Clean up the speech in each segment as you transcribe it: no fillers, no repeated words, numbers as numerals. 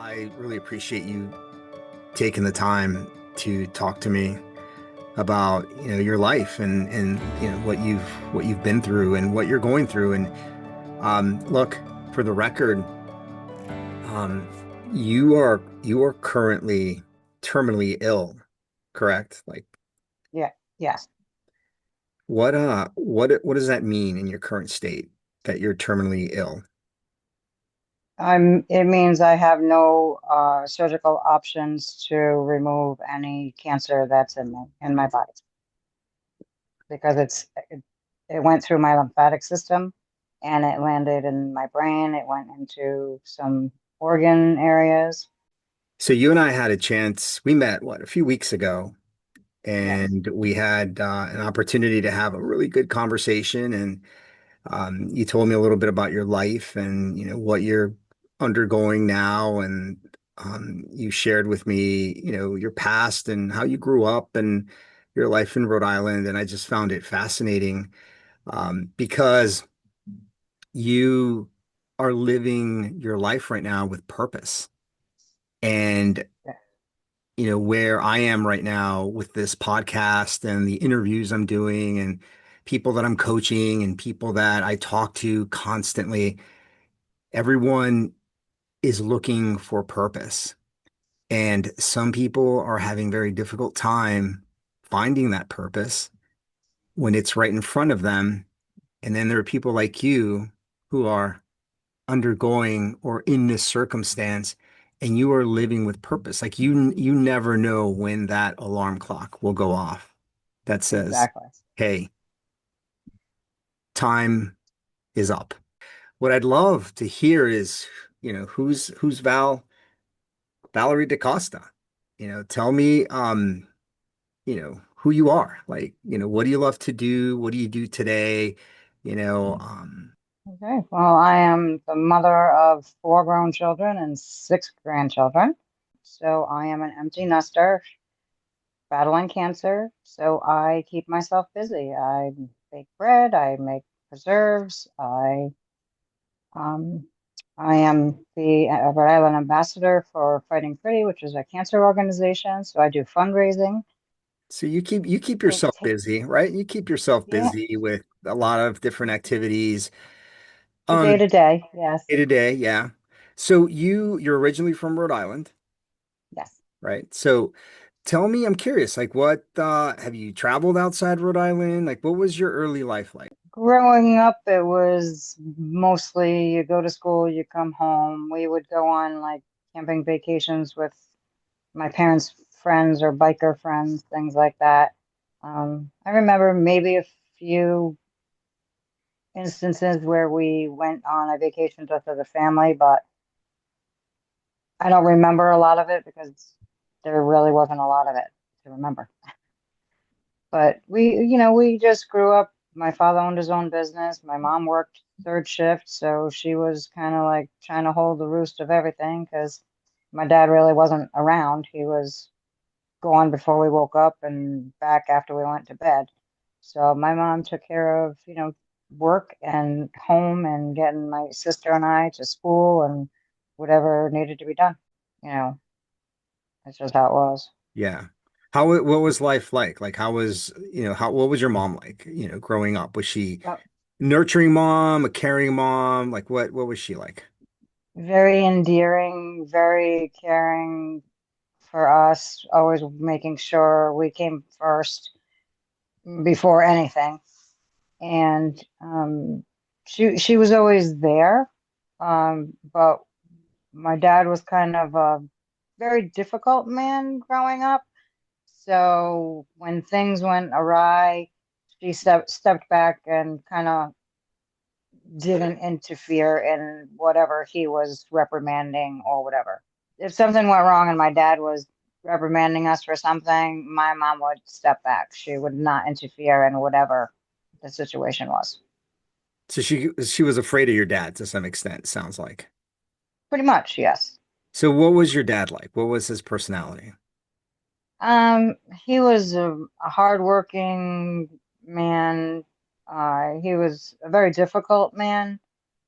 I really appreciate you taking the time to talk to me about, your life and what you've been through and what you're going through. And look, for the record, um, you are currently terminally ill, correct? Like Yeah, yes. what does that mean in your current state that you're terminally ill? It means I have no surgical options to remove any cancer that's in my body because it went through my lymphatic system and it landed in my brain. It went into some organ areas. So you and I had a chance, we met a few weeks ago, Yes, and we had an opportunity to have a really good conversation. And you told me a little bit about your life and what you're undergoing now, and you shared with me your past and how you grew up and your life in Rhode Island. And I just found it fascinating because you are living your life right now with purpose. And yeah, where I am right now with this podcast and the interviews I'm doing and people that I'm coaching and people that I talk to constantly, everyone is looking for purpose. And some people are having very difficult time finding that purpose when it's right in front of them. And then there are people like you who are undergoing or in this circumstance, and you are living with purpose. Like you never know when that alarm clock will go off that says, exactly. hey, time is up. What I'd love to hear is, who's Valerie DeCosta. Tell me who you are. Like, what do you love to do? What do you do today? You know, um, Okay. Well, I am the mother of four grown children and six grandchildren. So I am an empty nester battling cancer, so I keep myself busy. I bake bread, I make preserves, um, I am the Rhode Island ambassador for Fighting Pretty, which is a cancer organization. So I do fundraising. so you keep It yourself takes, busy, right? You keep yourself yeah, busy with a lot of different activities. the day Um, to day. Yes, Day to day, yeah. So you're originally from Rhode Island, yes. right? So tell me, I'm curious, like what have you traveled outside Rhode Island? Like what was your early life like? Growing up, it was mostly you go to school, you come home. We would go on like camping vacations with my parents' friends or biker friends, things like that. I remember maybe a few instances where we went on a vacation just as a family, but I don't remember a lot of it because there really wasn't a lot of it to remember. But we just grew up. My father owned his own business. My mom worked third shift, so she was kind of like trying to hold the roost of everything because my dad really wasn't around. He was gone before we woke up and back after we went to bed. So my mom took care of, work and home and getting my sister and I to school and whatever needed to be done. You know, that's just how it was. Yeah. What was life like? Like how was, what was your mom like, growing up? Was she Yep. nurturing mom, a caring mom? Like what was she like? Very endearing, very caring for us, always making sure we came first before anything. And she was always there. But my dad was kind of a very difficult man growing up. So when things went awry, she stepped back and kind of didn't interfere in whatever he was reprimanding or whatever. If something went wrong and my dad was reprimanding us for something, my mom would step back. She would not interfere in whatever the situation was. So she was afraid of your dad to some extent, sounds like. Pretty much, yes. So what was your dad like? What was his personality? He was a hardworking man. He was a very difficult man.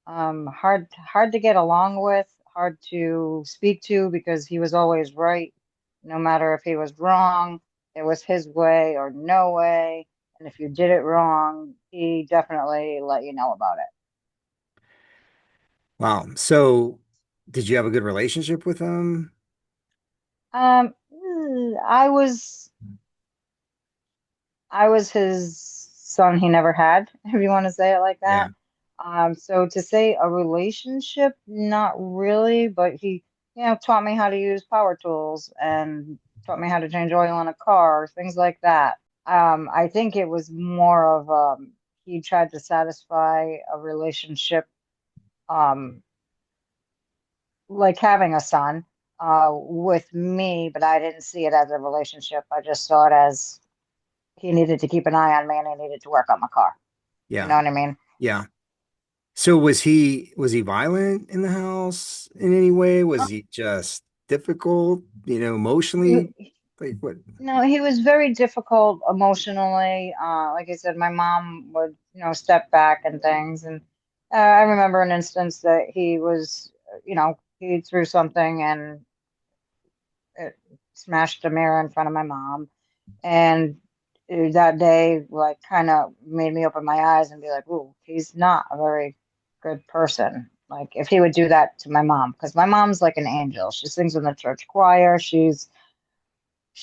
Hard to get along with, hard to speak to because he was always right, no matter if he was wrong. It was his way or no way. And if you did it wrong, he definitely let you know about it. Wow. So did you have a good relationship with him? I was his son he never had, if you want to say it like Yeah. that. So to say a relationship, not really, but he, taught me how to use power tools and taught me how to change oil in a car, things like that. I think it was more of he tried to satisfy a relationship, um, like having a son, with me, but I didn't see it as a relationship. I just saw it as he needed to keep an eye on me and he needed to work on my car. You Yeah. know what I mean? Yeah. So was he violent in the house in any way? Was he just difficult, emotionally? He, Like what? no, he was very difficult emotionally. Like I said, my mom would, step back and things. And I remember an instance that he was, he threw something and it smashed a mirror in front of my mom. And that day, like, kind of made me open my eyes and be like, "Ooh, he's not a very good person." Like, if he would do that to my mom, because my mom's like an angel. She sings in the church choir. She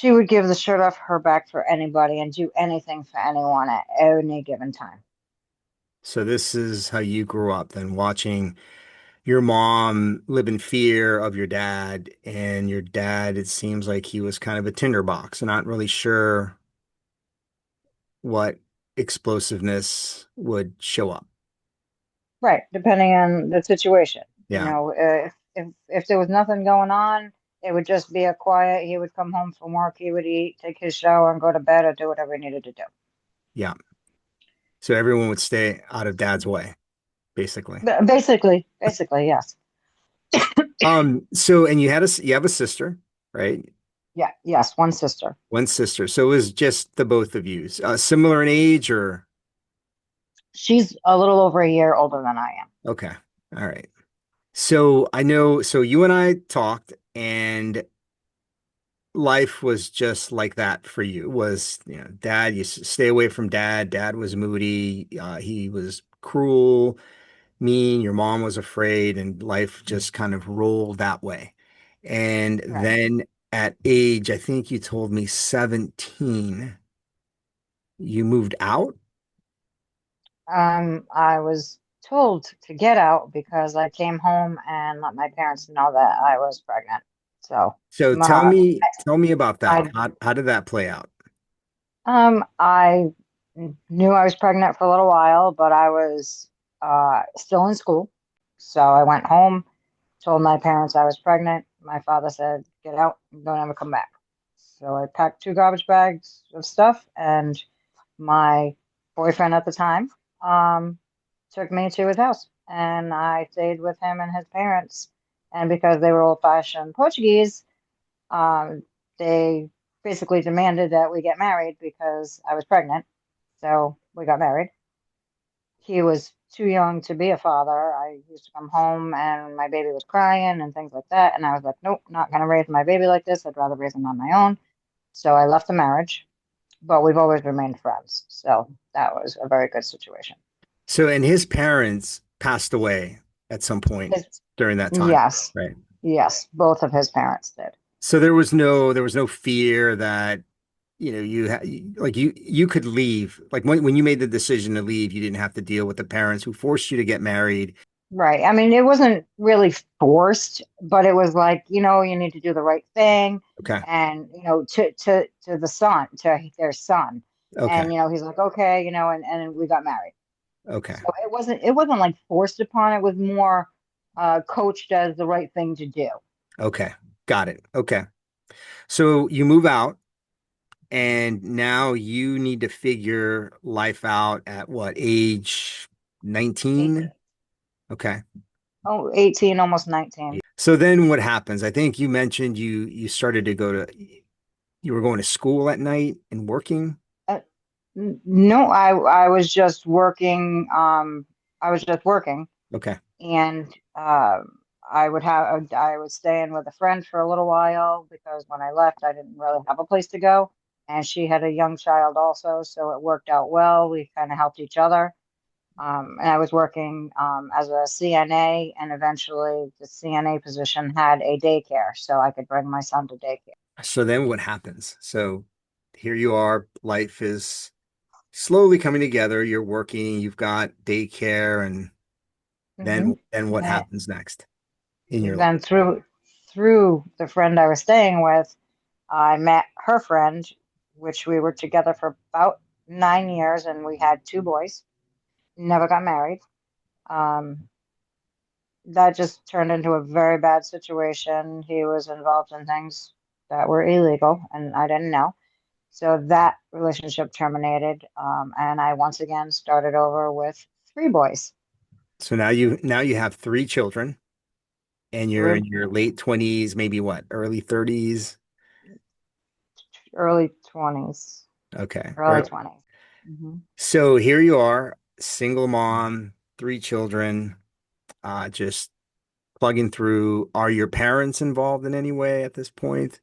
would give the shirt off her back for anybody and do anything for anyone at any given time. So this is how you grew up then, watching your mom live in fear of your dad, and your dad, it seems like he was kind of a tinderbox, not really sure what explosiveness would show up. Right, depending on the situation. Yeah. If there was nothing going on, it would just be a quiet. He would come home from work, he would eat, take his shower, and go to bed or do whatever he needed to do. Yeah. So everyone would stay out of dad's way, basically. But basically, yes. So and you have a sister, right? Yeah, yes, one sister. One sister. So it was just the both of you. Similar in age or She's a little over a year older than I am. okay. All right. So I know, so you and I talked and life was just like that for you. Was, dad, stay away from dad. Dad was moody. He was cruel, mean. Your mom was afraid, and life just kind of rolled that way. And Right. then at age, I think you told me 17, you moved out. I was told to get out because I came home and let my parents know that I was pregnant. So, So my, tell me about that. I, How did that play out? I knew I was pregnant for a little while, but I was still in school. So I went home, told my parents I was pregnant. My father said, "Get out, don't ever come back." So I packed two garbage bags of stuff, and my boyfriend at the time um, took me to his house, and I stayed with him and his parents. And because they were old-fashioned Portuguese, um, they basically demanded that we get married because I was pregnant. So we got married. He was too young to be a father. I used to come home and my baby was crying and things like that. And I was like, nope, not going to raise my baby like this. I'd rather raise him on my own. So I left the marriage, but we've always remained friends. So that was a very good situation. So, and his parents passed away at some point His, during that time, yes, right? yes, both of his parents did. So there was no fear that, you could leave. Like when you made the decision to leave, you didn't have to deal with the parents who forced you to get married. Right. I mean, it wasn't really forced, but it was like, you need to do the right thing. Okay. And, to the son, to their son. Okay. And, he's like, okay, and we got married. Okay. So it wasn't like forced upon. It was more coached as the right thing to do. Okay. Got it. Okay. So you move out and now you need to figure life out at what age? 19? 18. Okay. Oh, 18, almost 19. So then what happens? I think you mentioned you started to you were going to school at night and working. Uh, no, I was just working. I was just working. Okay. And I would stay in with a friend for a little while because when I left, I didn't really have a place to go. And she had a young child also, so it worked out well. We kind of helped each other. And I was working as a CNA, and eventually the CNA position had a daycare, so I could bring my son to daycare. So then what happens? So here you are, life is slowly coming together. You're working, you've got daycare, and Hmm. then what happens next in your life? Then through the friend I was staying with, I met her friend, which we were together for about 9 years, and we had two boys. Never got married. Um, that just turned into a very bad situation. He was involved in things that were illegal, and I didn't know. So that relationship terminated, and I once again started over with three boys, So now you have three children and you're three in your late 20s, maybe what, early 30s? early 20s, Okay. early 20s. Hmm. So here you are, single mom, three children, just plugging through. Are your parents involved in any way at this point?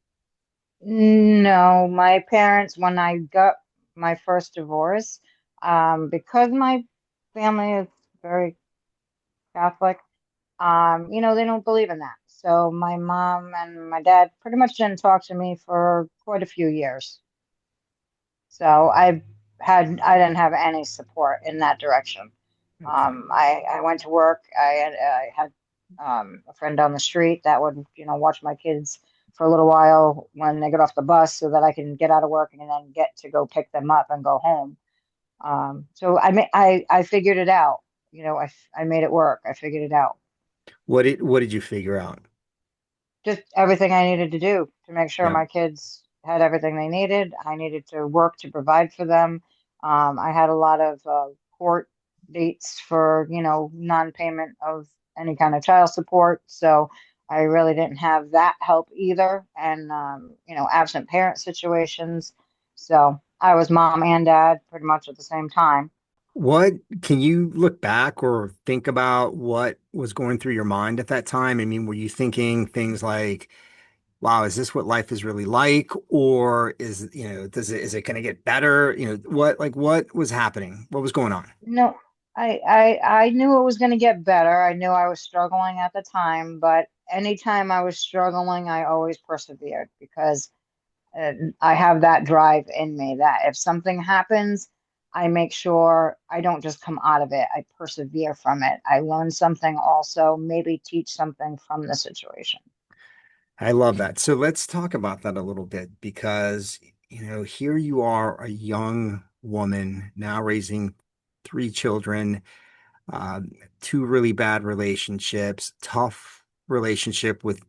No, my parents, when I got my first divorce, because my family is very Catholic, they don't believe in that. So my mom and my dad pretty much didn't talk to me for quite a few years. So I didn't have any support in that direction. Okay. I went to work. I had a friend down the street that would, watch my kids for a little while when they get off the bus so that I can get out of work and then get to go pick them up and go home. So I figured it out. I made it work. I figured it out. What did you figure out? Just everything I needed to do to make sure Yeah. my kids had everything they needed. I needed to work to provide for them. I had a lot of court dates for, non-payment of any kind of child support. So I really didn't have that help either. And, absent parent situations. So I was mom and dad pretty much at the same time. What can you look back or think about what was going through your mind at that time? I mean, were you thinking things like, wow, is this what life is really like? Or is it going to get better? What was happening? What was going on? No, I knew it was going to get better. I knew I was struggling at the time, but anytime I was struggling, I always persevered because I have that drive in me that if something happens, I make sure I don't just come out of it. I persevere from it. I learn something also, maybe teach something from the situation. I love that. So let's talk about that a little bit because, here you are, a young woman now raising three children, um, two really bad relationships, tough relationship with,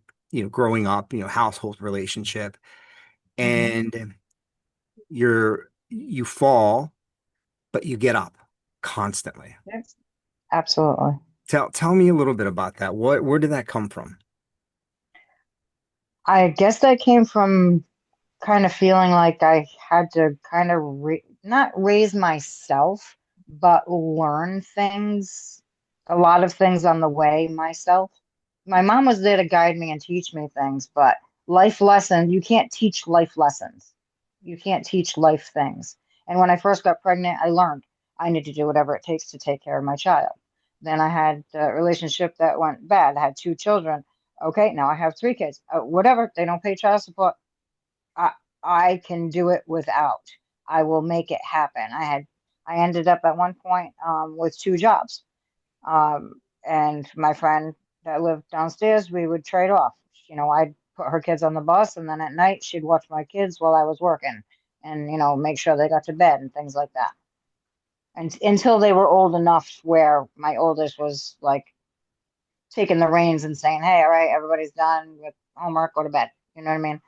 growing up, household relationship, Hmm. and you fall, but you get up constantly. Yes, absolutely. Tell me a little bit about that. Where did that come from? I guess that came from kind of feeling like I had to kind of not raise myself, but learn things, a lot of things on the way myself. My mom was there to guide me and teach me things, but life lessons, you can't teach life lessons. You can't teach life things. And when I first got pregnant, I learned I need to do whatever it takes to take care of my child. Then I had a relationship that went bad. I had two children. Okay, now I have three kids. Whatever, they don't pay child support. I I can do it without. I will make it happen. I ended up at one point with two jobs. And my friend that lived downstairs, we would trade off. I'd put her kids on the bus, and then at night she'd watch my kids while I was working, and make sure they got to bed and things like that. And until they were old enough where my oldest was like taking the reins and saying, "Hey, all right, everybody's done with homework, go to bed." You know what I mean?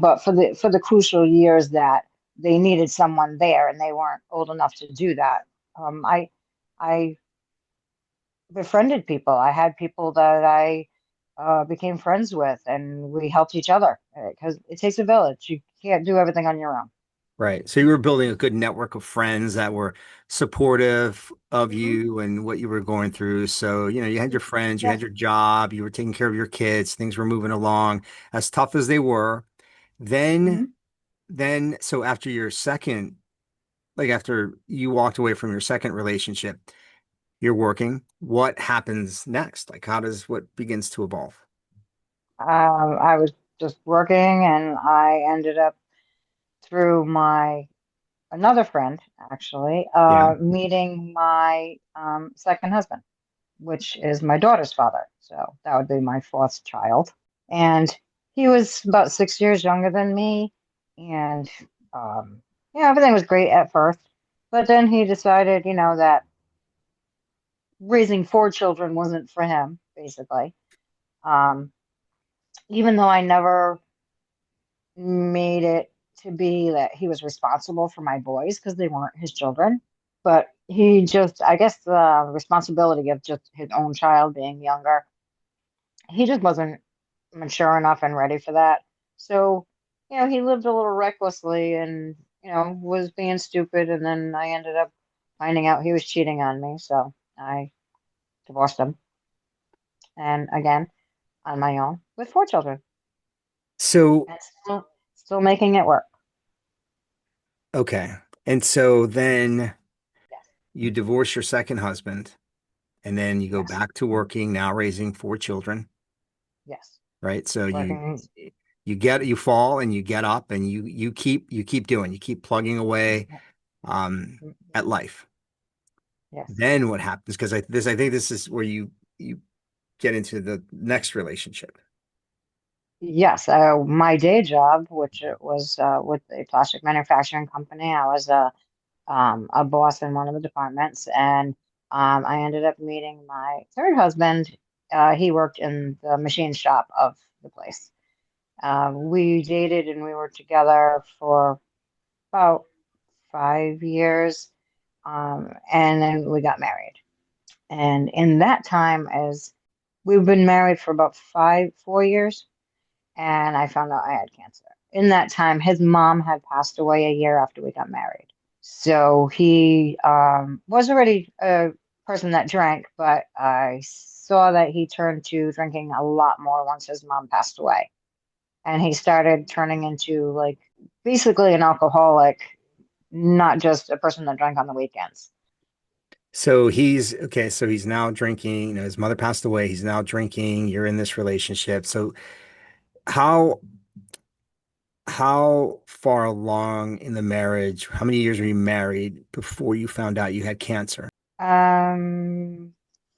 But for the crucial years that they needed someone there and they weren't old enough to do that, I befriended people. I had people that I became friends with, and we helped each other because it takes a village. You can't do everything on your own. Right. So you were building a good network of friends that were supportive of Hmm. you and what you were going through. So, you had your friends, you had Yes. your job, you were taking care of your kids, things were moving along as tough as they were. Then, Hmm. so after your second, like after you walked away from your second relationship, you're working. What happens next? Like, what begins to evolve? I was just working, and I ended up through my another friend, actually, Yeah. meeting my second husband, which is my daughter's father. So that would be my fourth child. And he was about 6 years younger than me. And everything was great at first. But then he decided, that raising four children wasn't for him, basically. Um, Even though I never made it to be that he was responsible for my boys because they weren't his children. But he just, I guess, the responsibility of just his own child being younger, he just wasn't mature enough and ready for that. So, he lived a little recklessly and, was being stupid. And then I ended up finding out he was cheating on me. So I divorced him. And again, on my own with four children So, and still making it work. okay. And so then Yes. you divorce your second husband, and then you go Yes. back to working, now raising four children, Yes. right? So Working. you fall and you get up and you keep plugging away at life. Yes. Then what happens? Because I think this is where you get into the next relationship. Yes. My day job, which it was with a plastic manufacturing company, I was a boss in one of the departments, and I ended up meeting my third husband. He worked in the machine shop of the place. We dated and we were together for about 5 years, and then we got married. And in that time, as we've been married for about 4 years, and I found out I had cancer. In that time, his mom had passed away a year after we got married. So he was already a person that drank, but I saw that he turned to drinking a lot more once his mom passed away. And he started turning into like basically an alcoholic, not just a person that drank on the weekends. So he's okay. So he's now drinking. His mother passed away. He's now drinking. You're in this relationship. So how how far along in the marriage? How many years were you married before you found out you had cancer? Um,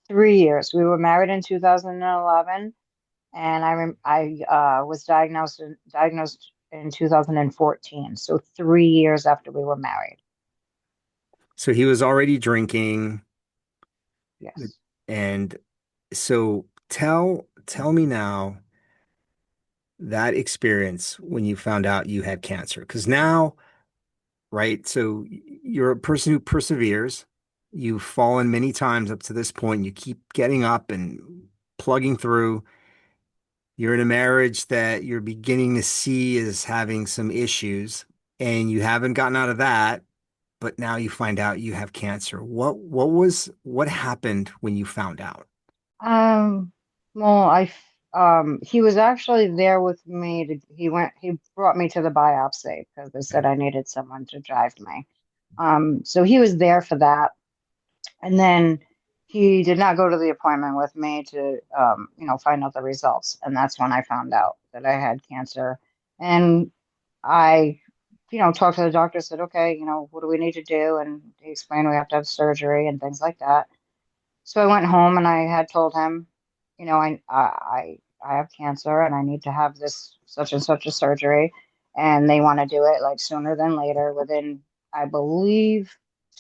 3 years. We were married in 2011, and I was diagnosed in 2014. So 3 years after we were married. So he was already drinking, Yes. and so tell me now that experience when you found out you had cancer. Because now, right? So you're a person who perseveres. You've fallen many times up to this point. You keep getting up and plugging through. You're in a marriage that you're beginning to see as having some issues, and you haven't gotten out of that, but now you find out you have cancer. What happened when you found out? Um, well, he was actually there with me he brought me to the biopsy because they said I needed someone to drive me. So he was there for that. And then he did not go to the appointment with me to, find out the results. And that's when I found out that I had cancer. And I, talked to the doctor, said, okay, what do we need to do? And he explained we have to have surgery and things like that. So I went home and I had told him, I have cancer and I need to have this such and such a surgery, and they want to do it like sooner than later. Within, I believe,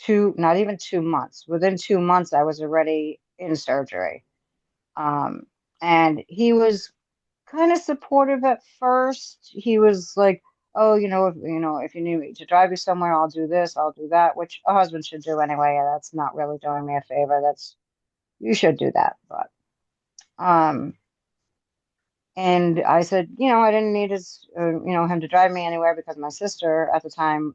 not even 2 months. Within 2 months, I was already in surgery. Um, and he was kind of supportive at first. He was like, "Oh, if you need me to drive you somewhere, I'll do this, I'll do that," which a husband should do anyway. That's not really doing me a favor. That's You should do that, but um, And I said, I didn't need him to drive me anywhere because my sister at the time,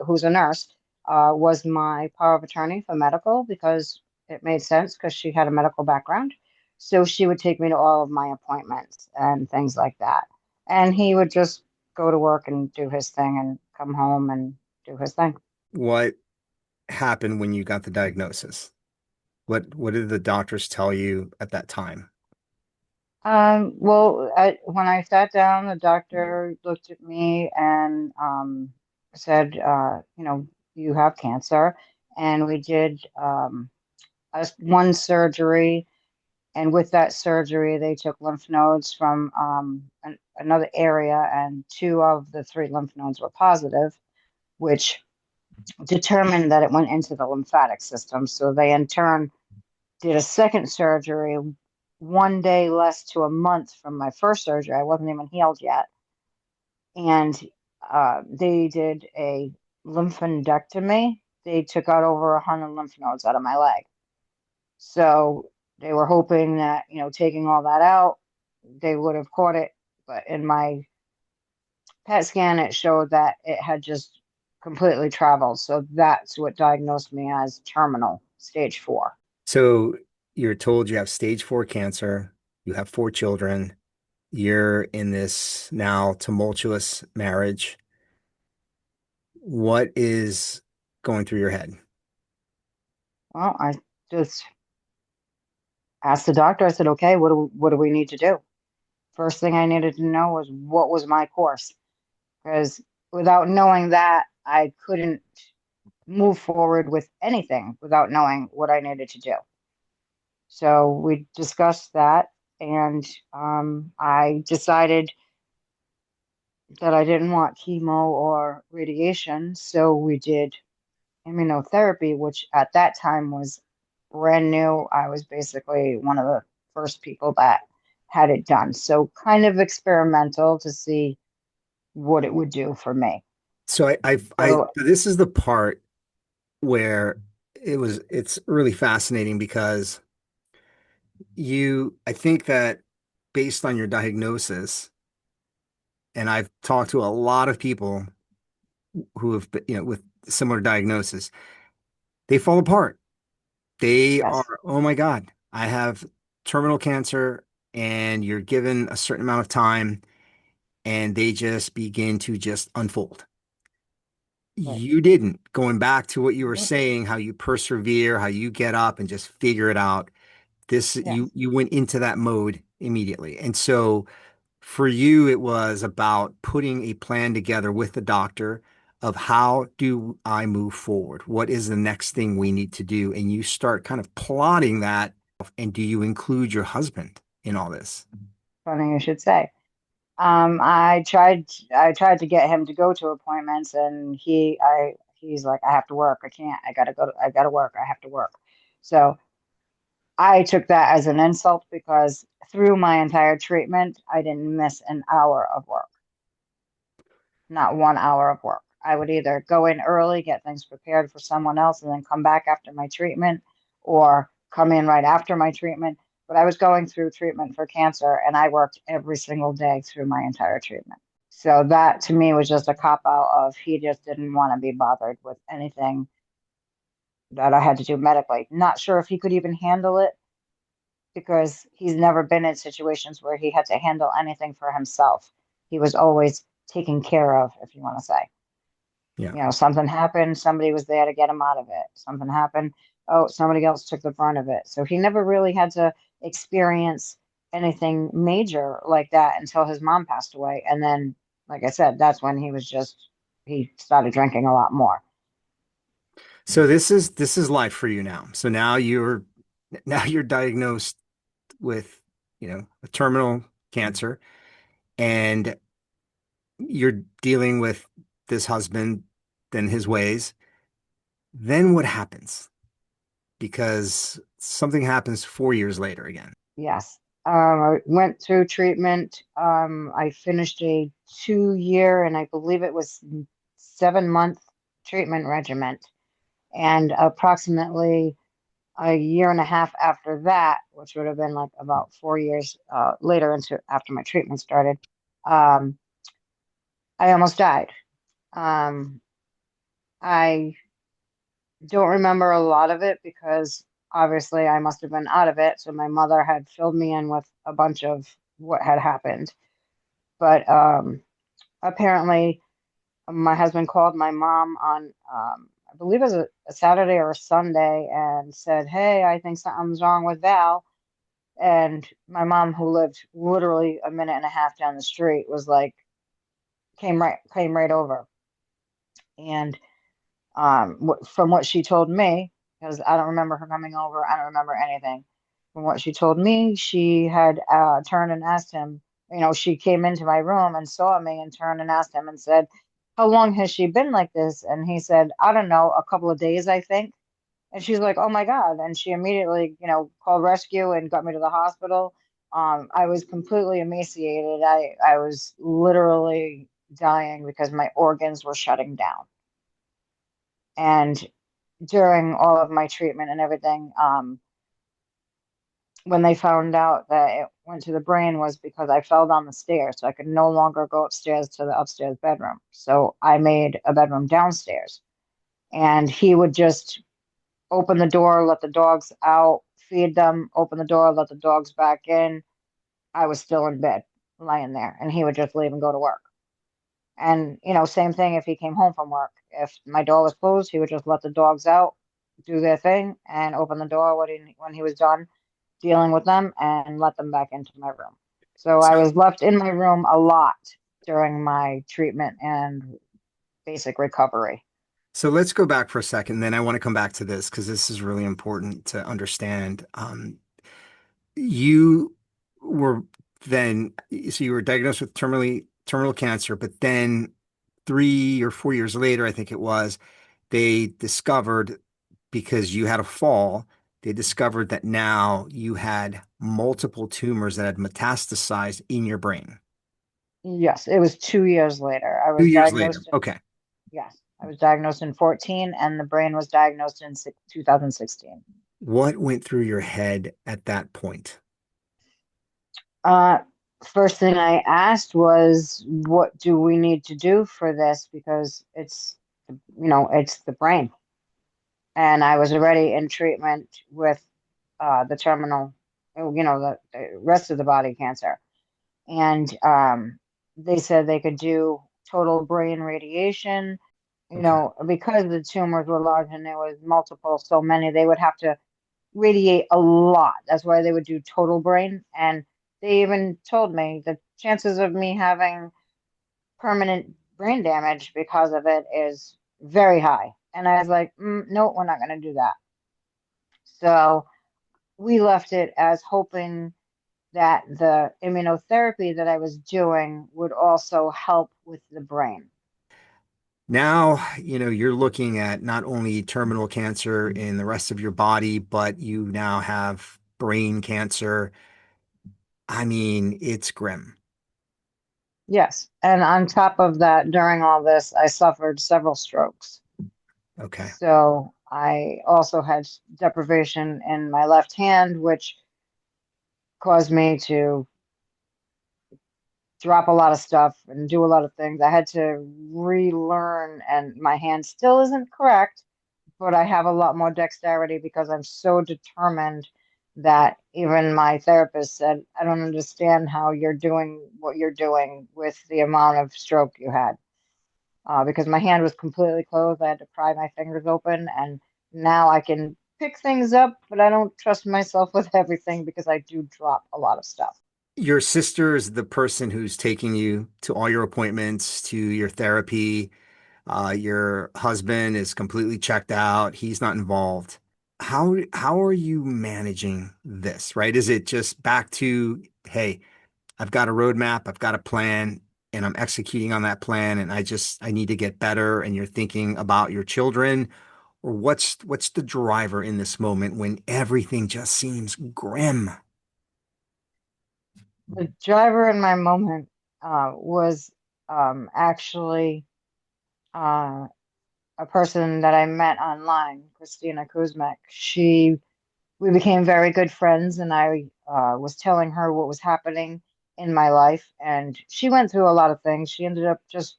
who's a nurse, was my power of attorney for medical because it made sense because she had a medical background. So she would take me to all of my appointments and things like that. And he would just go to work and do his thing and come home and do his thing. What happened when you got the diagnosis? What did the doctors tell you at that time? Well, when I sat down, the doctor looked at me and said, you have cancer. And we did one surgery. And with that surgery, they took lymph nodes from another area, and two of the three lymph nodes were positive, which determined that it went into the lymphatic system. So they, in turn, did a second surgery 1 day less to a month from my first surgery. I wasn't even healed yet. And they did a lymphadenectomy. They took out over 100 lymph nodes out of my leg. So they were hoping that, taking all that out, they would have caught it. But in my PET scan, it showed that it had just completely traveled. So that's what diagnosed me as terminal stage 4. So you're told you have stage 4 cancer, you have 4 children, you're in this now tumultuous marriage. What is going through your head? Well, I just asked the doctor. I said, okay, what do we need to do? First thing I needed to know was what was my course, because without knowing that, I couldn't move forward with anything without knowing what I needed to do. So we discussed that, and I decided that I didn't want chemo or radiation. So we did immunotherapy, which at that time was brand new. I was basically one of the first people that had it done. So kind of experimental to see what it would do for me. So So this is the part where it's really fascinating because I think that based on your diagnosis, and I've talked to a lot of people who have, with similar diagnosis, they fall apart. They are, yes, oh my God, I have terminal cancer, and you're given a certain amount of time, and they just begin to just unfold. right. You didn't. Going back to what you were Mhm. saying, how you persevere, how you get up and just figure it out. This Yes, you went into that mode immediately. And so for you, it was about putting a plan together with the doctor of how do I move forward? What is the next thing we need to do? And you start kind of plotting that. And do you include your husband in all this? funny you should say. I tried to get him to go to appointments, and he's like, I have to work. I can't. I gotta work. I have to work. So I took that as an insult because through my entire treatment, I didn't miss an hour of work, not 1 hour of work. I would either go in early, get things prepared for someone else, and then come back after my treatment, or come in right after my treatment. But I was going through treatment for cancer, and I worked every single day through my entire treatment. So that to me was just a cop out of he just didn't want to be bothered with anything that I had to do medically. Not sure if he could even handle it because he's never been in situations where he had to handle anything for himself. He was always taken care of, if you want to say. Yeah. Something happened, somebody was there to get him out of it. Something happened, oh, somebody else took the brunt of it. So he never really had to experience anything major like that until his mom passed away. And then, like I said, that's when he started drinking a lot more. So this is life for you now. So now you're diagnosed with, a terminal cancer, and you're dealing with this husband and his ways. Then what happens? Because something happens 4 years later again. Yes. I went through treatment. I finished a 2 year and I believe it was 7 month treatment regimen. And approximately a year and a half after that, which would have been like about 4 years later into after my treatment started, um, I almost died. Um, I don't remember a lot of it because obviously I must have been out of it. So my mother had filled me in with a bunch of what had happened. But apparently, my husband called my mom on, I believe it was a Saturday or a Sunday, and said, "Hey, I think something's wrong with Val." And my mom, who lived literally a minute and a half down the street, was like, came right over. And from what she told me, because I don't remember her coming over, I don't remember anything. From what she told me, she had turned and asked him, she came into my room and saw me and turned and asked him and said, "How long has she been like this?" And he said, "I don't know, a couple of days, I think." And she's like, "Oh my God." And she immediately, called rescue and got me to the hospital. I was completely emaciated. I was literally dying because my organs were shutting down. And during all of my treatment and everything, when they found out that it went to the brain was because I fell down the stairs. So I could no longer go upstairs to the upstairs bedroom. So I made a bedroom downstairs. And he would just open the door, let the dogs out, feed them, open the door, let the dogs back in. I was still in bed, lying there, and he would just leave and go to work. And, same thing if he came home from work. If my door was closed, he would just let the dogs out, do their thing, and open the door when he was done dealing with them and let them back into my room. So I So, was left in my room a lot during my treatment and basic recovery. so let's go back for a second. Then I want to come back to this because this is really important to understand. You were then, so you were diagnosed with terminal cancer, but then 3 or 4 years later, I think it was, they discovered because you had a fall, they discovered that now you had multiple tumors that had metastasized in your brain. Yes, it was 2 years later. I 2 years later. Okay. yes, I was diagnosed in 14 and the brain was diagnosed in 2016. What went through your head at that point? Uh, First thing I asked was, what do we need to do for this? Because it's the brain. And I was already in treatment with the terminal, the rest of the body cancer. And they said they could do total brain radiation, Okay. because the tumors were large and there was multiple, so many, they would have to radiate a lot. That's why they would do total brain. And they even told me the chances of me having permanent brain damage because of it is very high. And I was like, no, we're not going to do that. So we left it as hoping that the immunotherapy that I was doing would also help with the brain. Now, you're looking at not only terminal cancer in the rest of your body, but you now have brain cancer. I mean, it's grim. Yes. And on top of that, during all this, I suffered several strokes. Okay. So I also had deprivation in my left hand, which caused me to drop a lot of stuff and do a lot of things. I had to relearn, and my hand still isn't correct, but I have a lot more dexterity because I'm so determined that even my therapist said, "I don't understand how you're doing what you're doing with the amount of stroke you had." Because my hand was completely closed. I had to pry my fingers open, and now I can pick things up, but I don't trust myself with everything because I do drop a lot of stuff. Your sister is the person who's taking you to all your appointments, to your therapy. Your husband is completely checked out. He's not involved. How are you managing this, right? Is it just back to, hey, I've got a roadmap, I've got a plan, and I'm executing on that plan, and I need to get better, and you're thinking about your children, or what's the driver in this moment when everything just seems grim? The driver in my moment was actually uh, a person that I met online, Christina Kuzmek. She we became very good friends, and I was telling her what was happening in my life. And she went through a lot of things. She ended up just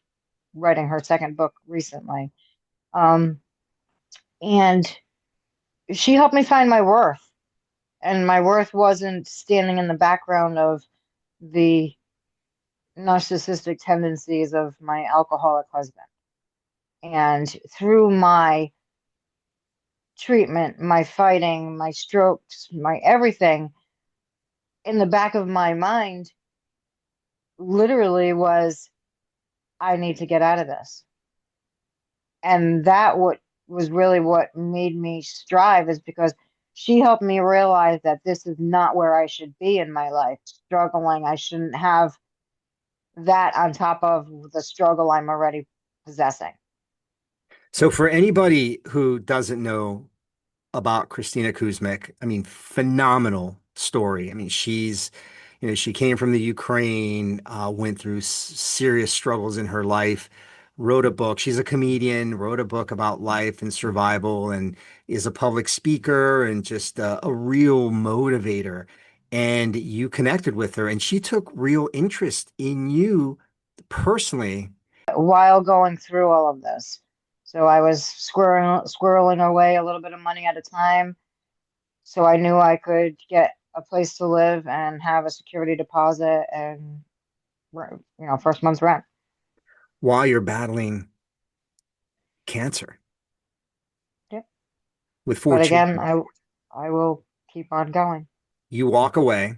writing her second book recently. Um, and she helped me find my worth. And my worth wasn't standing in the background of the narcissistic tendencies of my alcoholic husband. And through my treatment, my fighting, my strokes, my everything, in the back of my mind, literally was, I need to get out of this. And that what was really what made me strive is because she helped me realize that this is not where I should be in my life. Struggling, I shouldn't have that on top of the struggle I'm already possessing. So for anybody who doesn't know about Christina Kuzmic, I mean, phenomenal story. I mean, she came from the Ukraine, went through serious struggles in her life, wrote a book. She's a comedian, wrote a book about life and survival, and is a public speaker and just a real motivator. And you connected with her, and she took real interest in you personally. While going through all of this. So I was squirreling away a little bit of money at a time. So I knew I could get a place to live and have a security deposit and, first month's rent. While you're battling cancer Yep. with four But again, children. I will keep on going. You walk away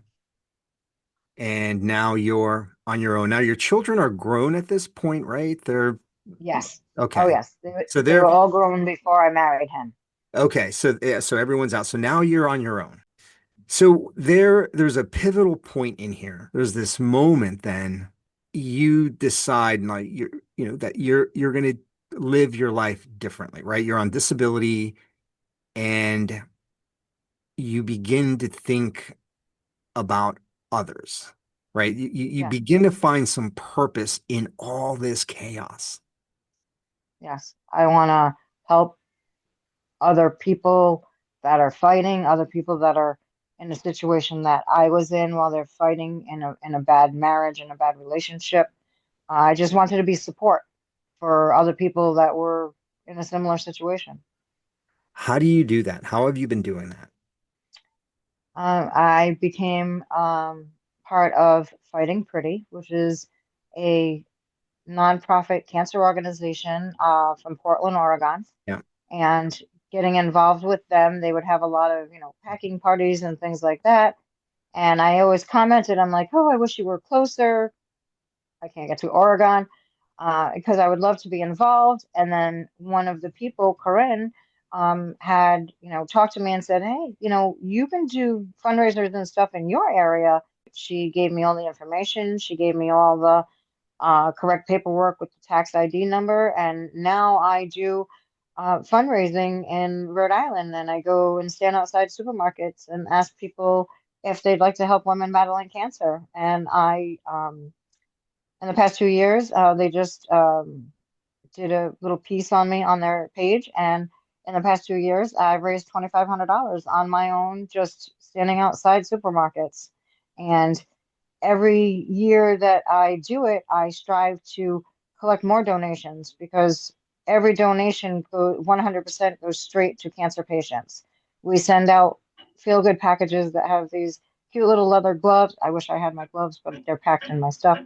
and now you're on your own. Now your children are grown at this point, right? They're Yes. Oh, okay. yes. So They were they're all grown before I married him. okay. So yeah, so everyone's out. So now you're on your own. So there's a pivotal point in here. There's this moment then you decide like that you're going to live your life differently, right? You're on disability and you begin to think about others, right? You Yes. begin to find some purpose in all this chaos. Yes. I want to help other people that are fighting, other people that are in a situation that I was in while they're fighting in a bad marriage and a bad relationship. I just wanted to be support for other people that were in a similar situation. How do you do that? How have you been doing that? I became part of Fighting Pretty, which is a nonprofit cancer organization from Portland, Oregon. Yeah. And getting involved with them, they would have a lot of, packing parties and things like that. And I always commented, I'm like, oh, I wish you were closer. I can't get to Oregon because I would love to be involved. And then one of the people, Corinne, had, talked to me and said, hey, you can do fundraisers and stuff in your area. She gave me all the information. She gave me all the correct paperwork with the tax ID number. And now I do fundraising in Rhode Island. And I go and stand outside supermarkets and ask people if they'd like to help women battling cancer. And in the past 2 years, they just did a little piece on me on their page. And in the past 2 years, I've raised $2,500 on my own, just standing outside supermarkets. And every year that I do it, I strive to collect more donations because every donation 100% goes straight to cancer patients. We send out feel good packages that have these cute little leather gloves. I wish I had my gloves, but they're packed in my stuff.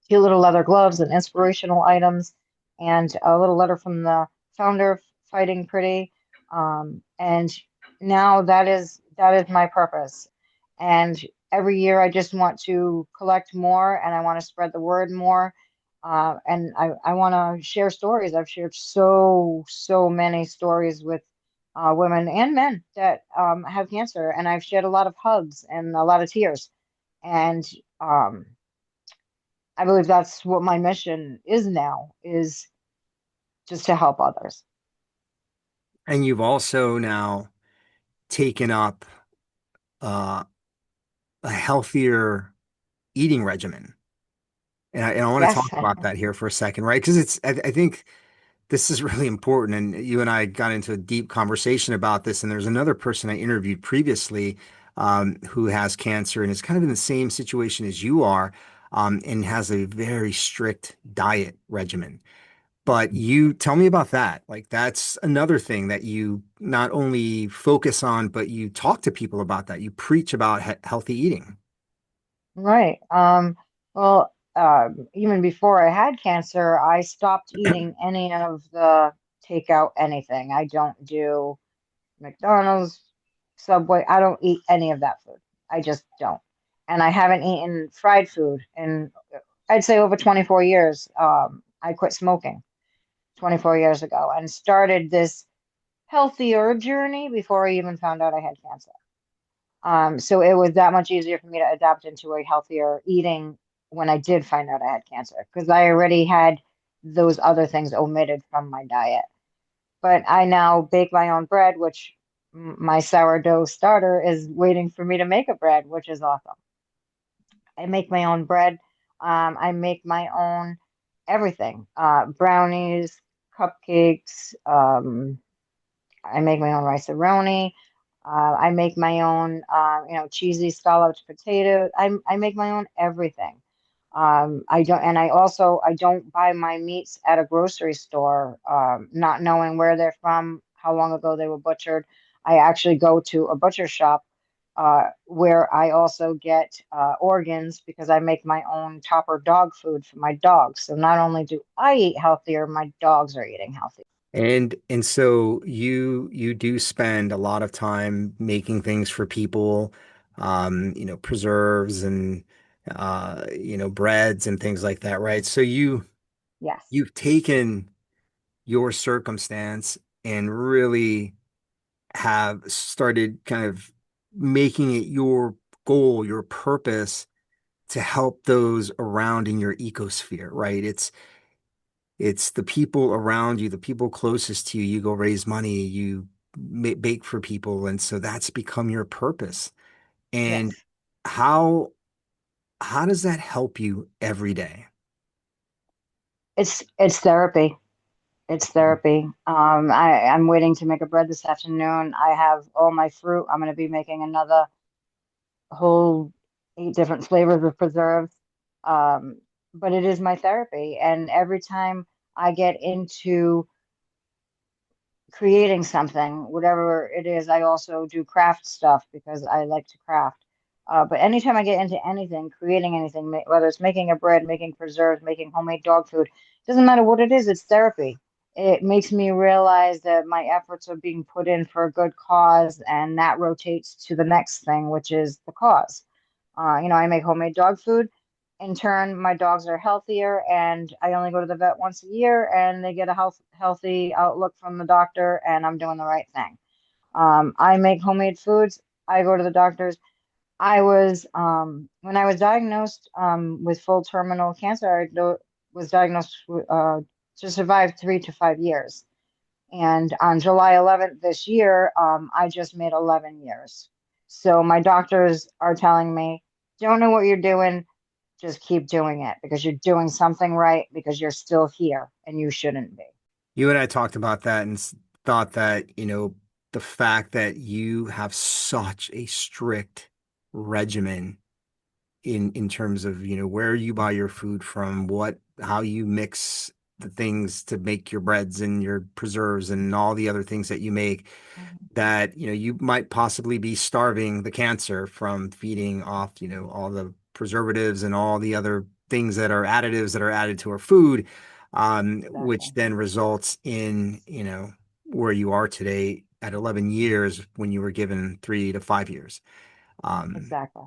Cute little leather gloves and inspirational items, and a little letter from the founder of Fighting Pretty. And now that is my purpose. And every year I just want to collect more and I want to spread the word more. And I want to share stories. I've shared so many stories with women and men that have cancer, and I've shared a lot of hugs and a lot of tears. And um, I believe that's what my mission is now, is just to help others. And you've also now taken up uh, a healthier eating regimen. And I want to talk Yes. about that here for a second, right? Because I think This is really important. And you and I got into a deep conversation about this. And there's another person I interviewed previously who has cancer and is kind of in the same situation as you are, and has a very strict diet regimen. But you tell me about that. Like, that's another thing that you not only focus on, but you talk to people about that. You preach about healthy eating. Right. Well, even before I had cancer, I stopped eating any of the takeout anything. I don't do McDonald's, Subway. I don't eat any of that food. I just don't. And I haven't eaten fried food in, I'd say, over 24 years. I quit smoking 24 years ago and started this healthier journey before I even found out I had cancer. So it was that much easier for me to adapt into a healthier eating when I did find out I had cancer because I already had those other things omitted from my diet. But I now bake my own bread, which my sourdough starter is waiting for me to make a bread, which is awesome. I make my own bread. I make my own everything, brownies, cupcakes. I make my own rice-a-roni. I make my own, cheesy scalloped potatoes. I make my own everything. I don't, and I don't buy my meats at a grocery store, not knowing where they're from, how long ago they were butchered. I actually go to a butcher shop, where I also get organs because I make my own topper dog food for my dogs. So not only do I eat healthier, my dogs are eating healthy. And so you do spend a lot of time making things for people, preserves and breads and things like that, right? So Yes, you've taken your circumstance and really have started kind of making it your goal, your purpose to help those around in your ecosphere, right? It's the people around you, the people closest to you. You go raise money, you bake for people, and so that's become your purpose. And yes. how how does that help you every day? It's therapy. It's therapy. I'm waiting to make a bread this afternoon. I have all my fruit. I'm going to be making another whole 8 different flavors of preserves. Um, but it is my therapy. And every time I get into creating something, whatever it is, I also do craft stuff because I like to craft. But anytime I get into anything, creating anything, whether it's making a bread, making preserves, making homemade dog food, doesn't matter what it is, it's therapy. It makes me realize that my efforts are being put in for a good cause, and that rotates to the next thing, which is the cause. I make homemade dog food. In turn, my dogs are healthier, and I only go to the vet once a year, and they get a healthy outlook from the doctor, and I'm doing the right thing. I make homemade foods. I go to the doctors. When I was diagnosed with full terminal cancer, was diagnosed to survive 3 to 5 years. And on July 11th this year, I just made 11 years. So my doctors are telling me, don't know what you're doing, just keep doing it because you're doing something right because you're still here and you shouldn't be. You and I talked about that and thought that, the fact that you have such a strict regimen in terms of, where you buy your food from, how you mix the things to make your breads and your preserves and all the other things that you make, Mhm. that, you might possibly be starving the cancer from feeding off, all the preservatives and all the other things that are additives that are added to our food, which Exactly. then results in, where you are today at 11 years when you were given 3 to 5 years. Um, Exactly.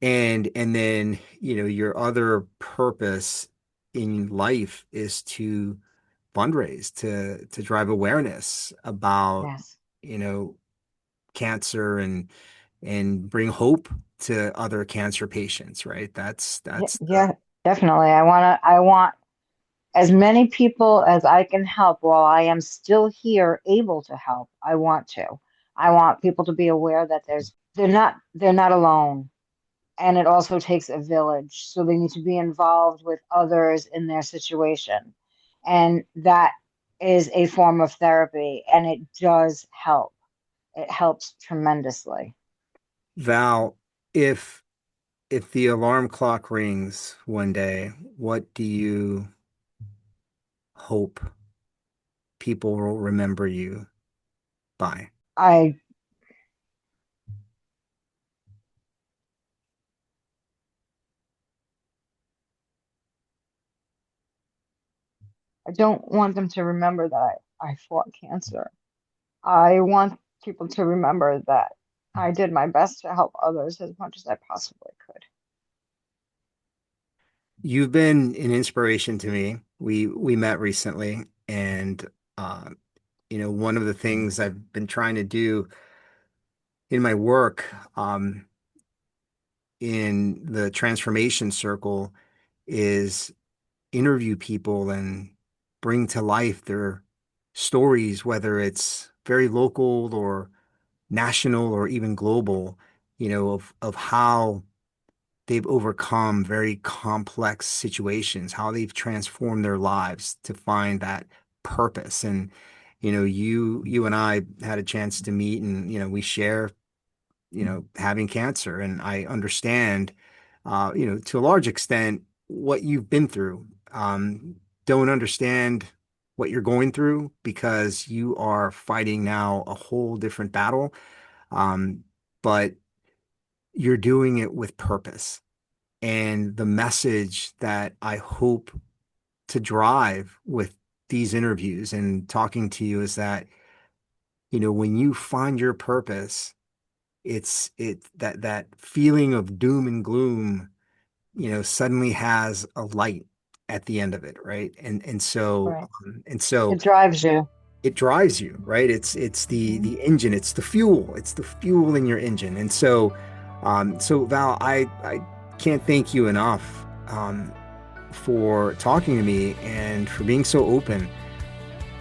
and then, your other purpose in life is to fundraise, to drive awareness about, Yes. you know, cancer and bring hope to other cancer patients, right? Yeah, That's the yeah, definitely. I want as many people as I can help while I am still here able to help. I want to. I want people to be aware that they're not alone. And it also takes a village. So they need to be involved with others in their situation. And that is a form of therapy, and it does help. It helps tremendously. Val, if the alarm clock rings one day, what do you hope people will remember you by? I I don't want them to remember that I fought cancer. I want people to remember that I did my best to help others as much as I possibly could. You've been an inspiration to me. We met recently, and uh, one of the things I've been trying to do in my work, in the transformation circle, is interview people and bring to life their stories, whether it's very local or national or even global, of how they've overcome very complex situations, how they've transformed their lives to find that purpose. And, you and I had a chance to meet and, we share, having cancer. And I understand, to a large extent, what you've been through. Don't understand what you're going through because you are fighting now a whole different battle. Um, but you're doing it with purpose. And the message that I hope to drive with these interviews and talking to you is that, when you find your purpose, it's that feeling of doom and gloom, suddenly has a light at the end of it, right? Right. And so It drives you. it drives you, right? It's the Mhm. engine, it's the fuel in your engine. And so Val, I can't thank you enough for talking to me and for being so open.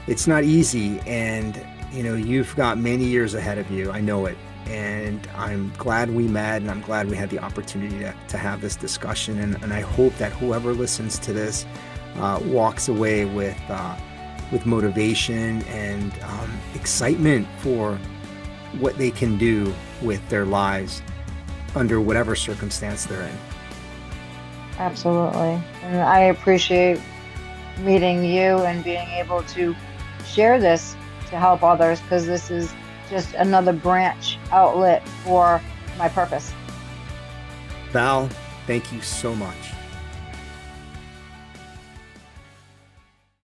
It's not easy, and you've got many years ahead of you. I know it. And I'm glad we met, and I'm glad we had the opportunity to have this discussion. And I hope that whoever listens to this walks away with motivation and excitement for what they can do with their lives under whatever circumstance they're in. Absolutely. And I appreciate meeting you and being able to share this to help others because this is just another branch outlet for my purpose. Val, thank you so much.